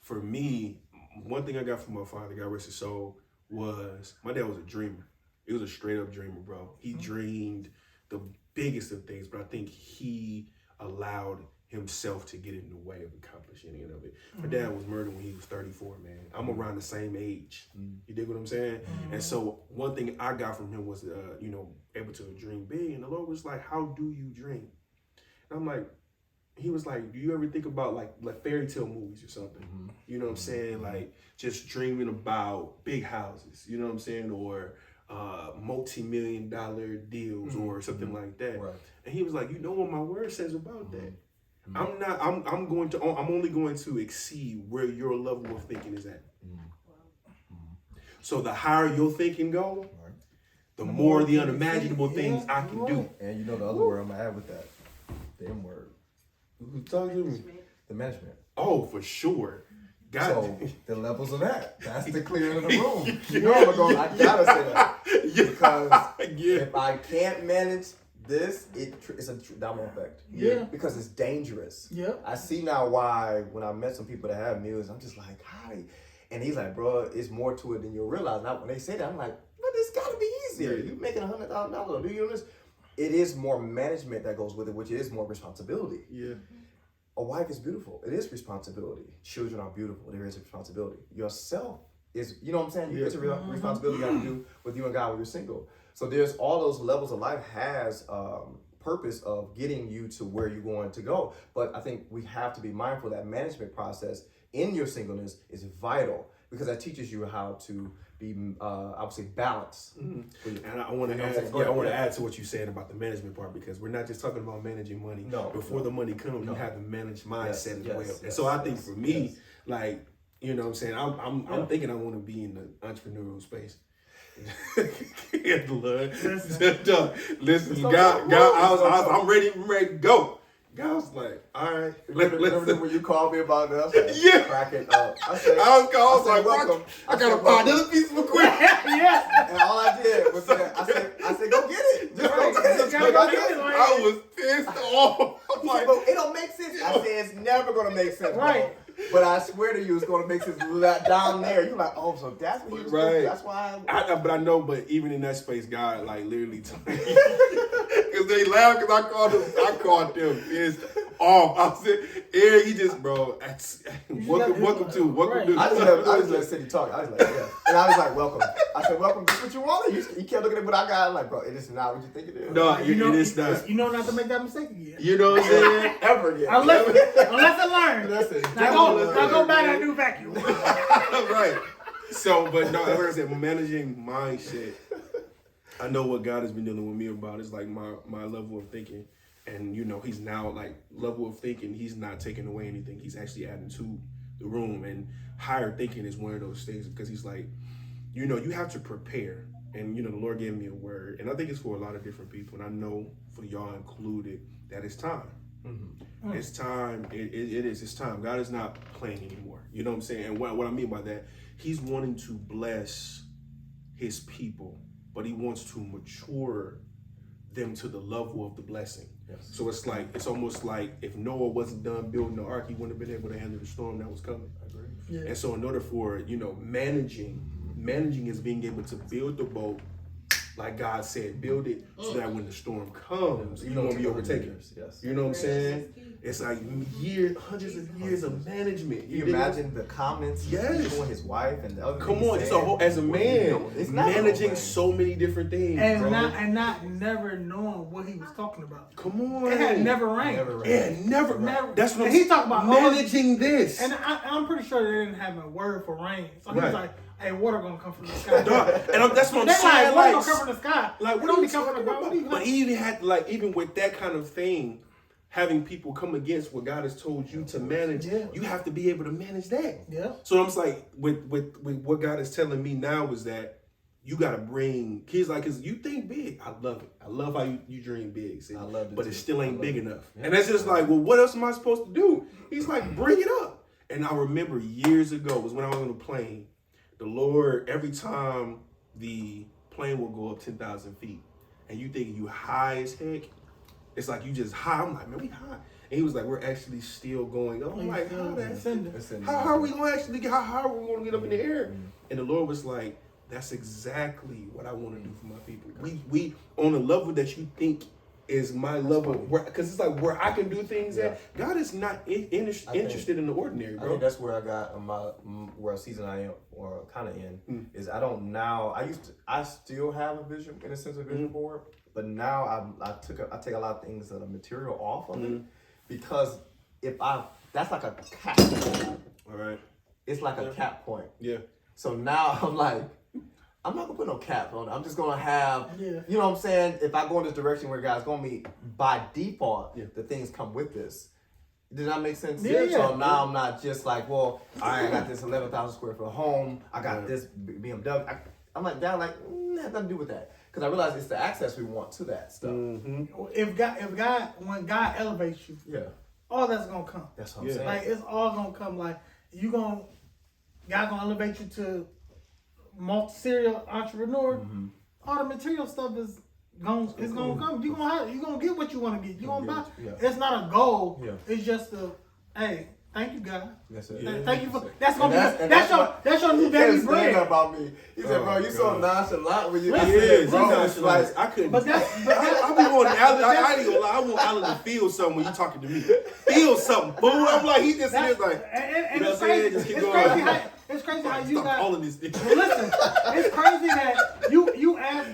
for me, one thing I got from my father, God rest his soul, was my dad was a dreamer. He was a straight up dreamer, bro. He dreamed the biggest of things, but I think he allowed himself to get in the way of accomplishing any of it. My dad was murdered when he was 34, man. I'm around the same age. You dig what I'm saying? And so one thing I got from him was, able to dream big. And the Lord was like, how do you dream? And I'm like, he was like, do you ever think about like fairy tale movies or something? You know what I'm saying? Like just dreaming about big houses, you know what I'm saying? Or multi-million-dollar deals or something like that. Right. And he was like, you know what my word says about that? I'm only going to exceed where your level of thinking is at. So the higher your thinking go, the more the unimaginable things I can do. And you know the other word I'm gonna add with that, the M word, Talk to me. the management. Oh, for sure. So the levels of that's the clearing of the room. You know I gotta say that because if I can't manage this, it's a domino effect. Yeah. Because it's dangerous. Yeah. I see now why when I met some people that have millions, I'm just like, hi. And he's like, bro, it's more to it than you'll realize. Now when they say that, I'm like, but it's gotta be easier. You making $100,000, do you know this? It is more management that goes with it, which is more responsibility. Yeah. A wife is beautiful. It is responsibility. Children are beautiful. There is a responsibility. Yourself is, you know what I'm saying? It's a responsibility you have to do with you and God when you're single. So there's all those levels of life has purpose of getting you to where you're going to go. But I think we have to be mindful that management process in your singleness is vital because that teaches you how to be, I would say, balanced. And I want to add to what you said about the management part because we're not just talking about managing money. Before the money comes, you have to manage mindset as well. And so I think for me, like, you know what I'm saying, I'm thinking I want to be in the entrepreneurial space. Listen, God, I'm ready to go. God was like, all right. Remember when you called me about that? I was like, yeah. Cracking up. I was like, welcome. I got to buy another piece of equipment. Yeah. And all I did was say, I said, go get it. Just go get it. I was pissed off. I'm like, but it don't make sense. I said, it's never going to make sense. Right. Bro. But I swear to you, it's going to make sense down there. You're like, oh, so that's what he was doing. That's why but even in that space, God, like, literally told me. Because they laughed because I called them pissed off. I said, Eric, he just, bro, welcome to. I just let City talk. I was like, yeah. And I was like, welcome. I said, welcome, this is what you wanted. He kept looking at what I got. I'm like, bro, it is not what you think it is. No, it is not. You know not to make that mistake again. You know what I'm saying? Ever again. Unless I learn. Listen, now go buy that new vacuum. Right. So, but no, like I said, managing mindset. I know what God has been dealing with me about is like my level of thinking. And, you know, he's now like level of thinking, he's not taking away anything. He's actually adding to the room. And higher thinking is one of those things because he's like, you know, you have to prepare. And, you know, the Lord gave me a word. And I think it's for a lot of different people. And I know for y'all included that it's time. Mm-hmm. It's time. It is. It's time. God is not playing anymore. You know what I'm saying? And what I mean by that, he's wanting to bless his people, but he wants to mature them to the level of the blessing. Yes. So it's almost like if Noah wasn't done building the ark, he wouldn't have been able to handle the storm that was coming. I agree. Yeah. And so in order for, you know, managing is being able to build the boat, like God said, build it so that when the storm comes, you won't be overtaken. Yes. You know what I'm saying? It's like hundreds of years of management. You imagine the comments people and his wife and the other Come on, it's a whole, as a man, it's not managing so many different things, and bro. not never knowing what he was talking about. Come on. It had never rained. Never. That's what I'm he talking about managing this. And I'm pretty sure they didn't have a word for rain. So he was like, hey, water gonna come from the sky. That's what I'm saying. Water gonna come from the sky. Like, what don't are be you coming talking from the ground. about? But he even had, like, even with that kind of thing, having people come against what God has told you to manage, you have to be able to manage that. Yeah. So I'm just like, with what God is telling me now is that you got to bring kids, like, cause you think big. I love it. I love how you dream big. See? I love it, but it still ain't big enough. Yeah. And that's just like, well, what else am I supposed to do? He's like, bring it up. And I remember years ago was when I was on the plane. The Lord, every time the plane will go up 10,000 feet, and you think you high as heck. It's like you just high. I'm like, man, we high. And he was like, we're actually still going up. I'm like, how are we going to actually get, how high are we going to get up in the air? And the Lord was like, that's exactly what I want to do for my people. We on a level that you think is my level, because it's like where I can do things at. God is not interested in the ordinary, bro. I think that's where I got where a season I am, or kind of in, is I don't now. I still have a vision, in a sense, of vision board. But now I take a lot of things that are material off of it, because that's like a cap point. All right. It's like a cap point. Yeah. So now I'm like, I'm not gonna put no cap on it. I'm just gonna have, you know what I'm saying? If I go in this direction where God's gonna be, by default, the things come with this. Did that make sense? Yeah. So now I'm not just like, well, all right, I got this 11,000 square foot home. I got this BMW. I'm like, that has nothing to do with that. Because I realize it's the access we want to that stuff. When God elevates you, all that's gonna come. That's what I'm saying. Like, it's all gonna come. Like, God gonna elevate you to serial entrepreneur. All the material stuff is gonna come. You gonna get what you want to get. You gonna buy. It's not a goal. It's just hey. Thank you, God. That's it. Thank you for that's gonna be that's your new baby bread. About me. He said, "Bro, you so nonchalant when you." Like, I couldn't. But I be wanting Alan. I ain't gonna lie. I want Alan to feel something when you talking to me. Feel something, fool. I'm like, he just is like. And you know what I'm saying? Just keep going. It's crazy how you Stop got. calling this thing. Well, listen, it's crazy that you ask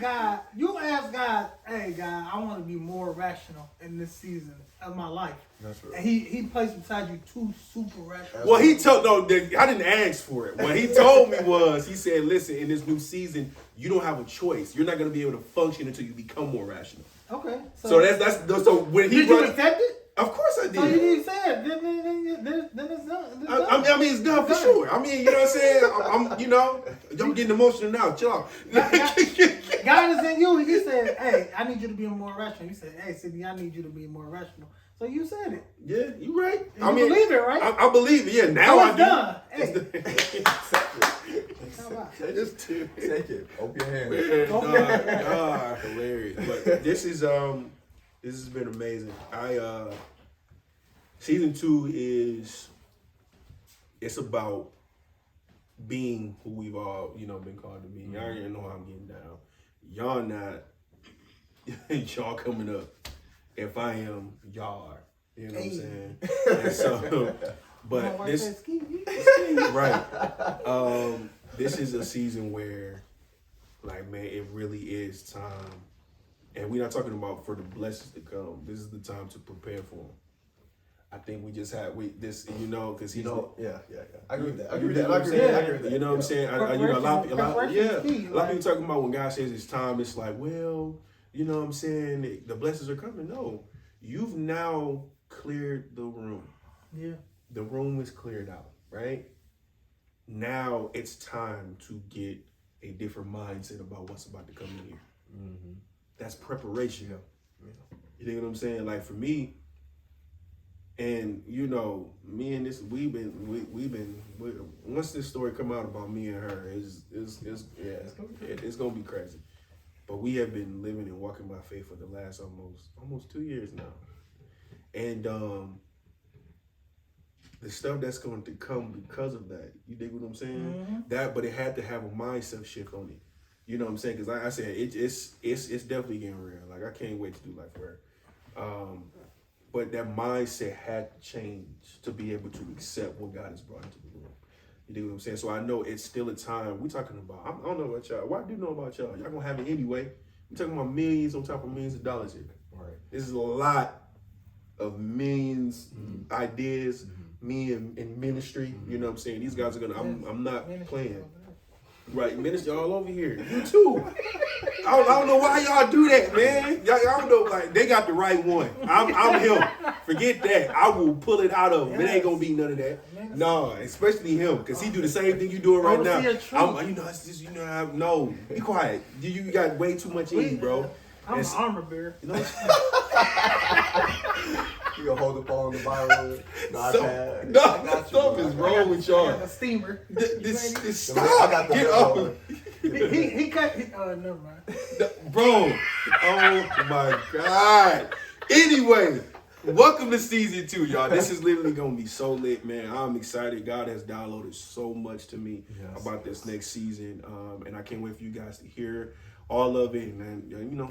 God, hey God, I want to be more rational in this season of my life. That's right. And he placed beside you two super rational. Well, he told I didn't ask for it. What he told me was, he said, listen, in this new season, you don't have a choice. You're not going to be able to function until you become more rational. Okay. So that's so when he did you accept it? Of course I did. So you didn't say it. Then it's done. I mean, it's done for sure. I mean, you know what I'm saying? I'm getting emotional now. Chill out. God is in you. He said, hey, I need you to be more rational. You said, hey, Sydney, I need you to be more rational. So you said it. Yeah, you're right. I mean, believe it, right? I believe it. Yeah, now I do. Done. Hey. Take it. Open your hands. God, hilarious. But this has been amazing. Season 2 it's about being who we've all, been called to be. Y'all already know how I'm getting down. Y'all not, y'all coming up. If I am, y'all are. You know what I'm saying? And so, but this, right. This is a season where, like, man, it really is time. And we're not talking about for the blessings to come. This is the time to prepare for them. I think we just had because he's I agree with that. I agree with that. You know what I'm saying? A lot of people talking about when God says it's time. It's like, well, you know what I'm saying? The blessings are coming. No, you've now cleared the room. Yeah, the room is cleared out. Right now, it's time to get a different mindset about what's about to come in here. Mm-hmm. That's preparation. Yeah. You think what I'm saying? Like for me. And me and this, we've been. Once this story come out about me and her, it's gonna be crazy. But we have been living and walking by faith for the last almost 2 years now, and the stuff that's going to come because of that. You dig what I'm saying? Mm-hmm. But it had to have a mindset shift on it. You know what I'm saying? Because like I said, it's definitely getting real. Like I can't wait to do Life Word. But that mindset had to change to be able to accept what God has brought into the room. You dig what I'm saying? So I know it's still a time. We're talking about, I don't know about y'all. What I do know about y'all, y'all gonna have it anyway. We're talking about millions on top of millions of dollars here. Right. This is a lot of millions, ideas, me in ministry. You know what I'm saying? These guys are gonna, I'm not playing. Right, ministry all over here. You too. I don't know why y'all do that, man. Y'all don't know, like, they got the right one. I'm him. Forget that. I will pull it out of him. It ain't gonna be none of that. No, especially him, because he do the same thing you doing right now. It's just, no, be quiet. You got way too much in you, bro. I'm an armor bearer. You know You gonna hold the phone on the Bible? Something is wrong with y'all. A steamer. This stop. Get up. He cut. Never mind. Bro. Oh my God. Anyway, welcome to season 2, y'all. This is literally gonna be so lit, man. I'm excited. God has downloaded so much to me about this next season, and I can't wait for you guys to hear all of it, and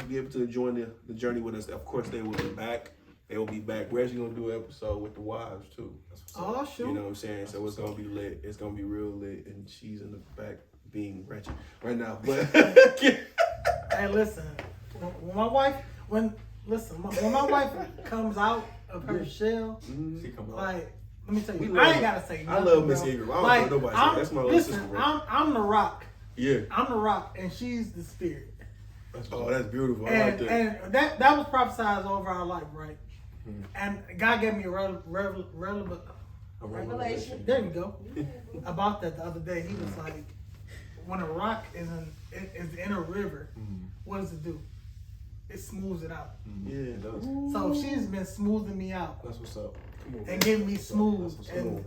be able to join the journey with us. Of course, they will be back. They will be back. We're actually gonna do an episode with the wives too. Oh, sure. You know what I'm saying? So it's gonna be lit. It's gonna be real lit, and she's in the back being wretched right now. But hey, listen. When my wife comes out of her shell, She come out. like, let me tell you, I ain't gotta say nothing. I love Miss Ingram. I don't know nobody say that. That's my little sister, bro. I'm the rock. Yeah. I'm the rock, and she's the spirit. Oh, that's beautiful. I like that. And that was prophesied over our life, right? And God gave me a Revelation. There you go. About that the other day, he was like, when a rock is in a river, what does it do? It smooths it out. Yeah, it does. So she's been smoothing me out. That's what's up. Come on, And getting me smooth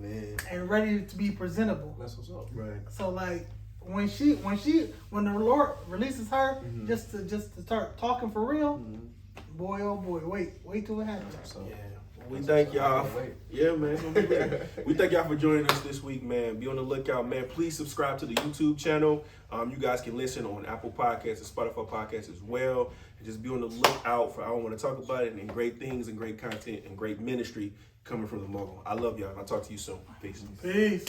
man. and ready to be presentable. That's what's up. Right. So like when the Lord releases her just to start talking for real, boy oh boy, wait till it happens. Yeah. We thank y'all. Yeah, man. It's gonna be lit. We thank y'all for joining us this week, man. Be on the lookout, man. Please subscribe to the YouTube channel. You guys can listen on Apple Podcasts and Spotify Podcasts as well. And just be on the lookout for I Don't Want to Talk About It, and great things and great content and great ministry coming from the Mogul. I love y'all. I'll talk to you soon. Peace. Peace.